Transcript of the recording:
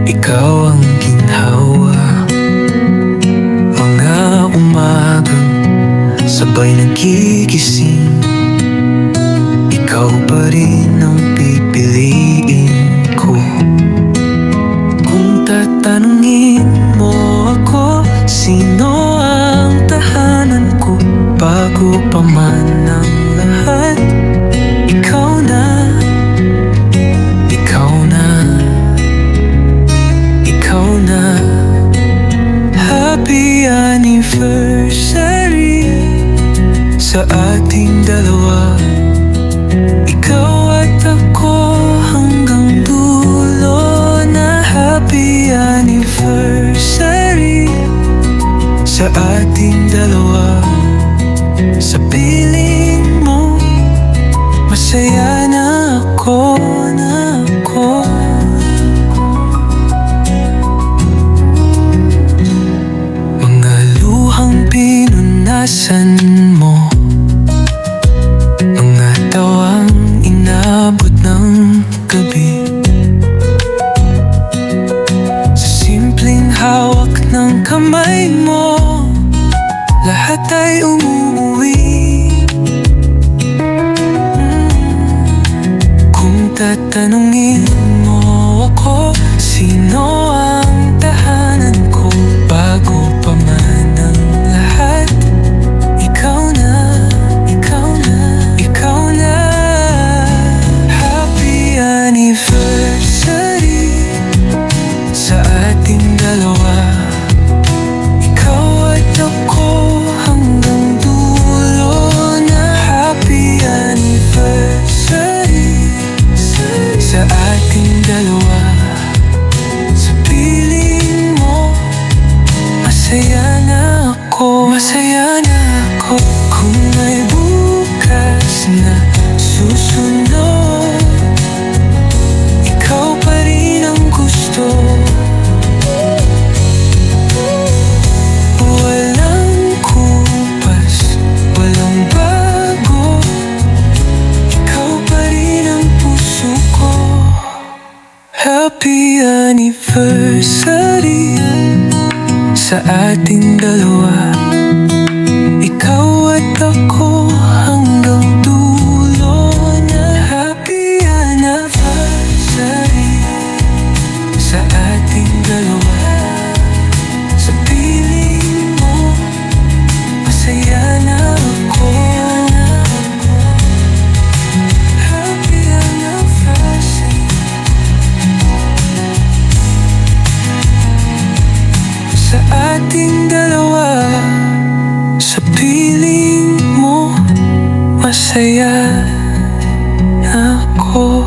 ikaw ang ginhawa. Mga umagang sabay nagigising, ikaw pa rin ang pipiliin ko. Kung tatanungin mo ako, sino ang tahanan ko? Bago pa man ang lahat, ikaw na, ikaw na, ikaw na. Happy anniversary sa ating dalawa. Ikaw at ako hanggang dulo na. Happy anniversary sa ating dalawa. Sa piling mo, masaya na ako, na ako. Mga luhang pinunasan mo, mga tawang inabot ng gabi. Sa simpleng hawak ng kamay mo, lahat ay umuwi. Kung tatanungin mo ako, sino ang tahanan ko? Bago pa man ang lahat, ikaw na, ikaw na, ikaw na. Happy anniversary sa ating dalawa. Ikaw at ako hanggang dulo na. Happy anniversary sa ating dalawa. Sa piling mo, masaya na ako, masaya na ako. Kung may bukas na susunod, ikaw pa rin ang gusto. Walang kupas, walang bago, ikaw pa rin ang puso ko. Happy anniversary sa ating dalawa. Ikaw at ako hanggang dulo na. Happy anniversary sa ating dalawa. Sa piling mo, masaya na ako. Happy anniversary sa ating dalawa. Sa piling mo, masaya na ako.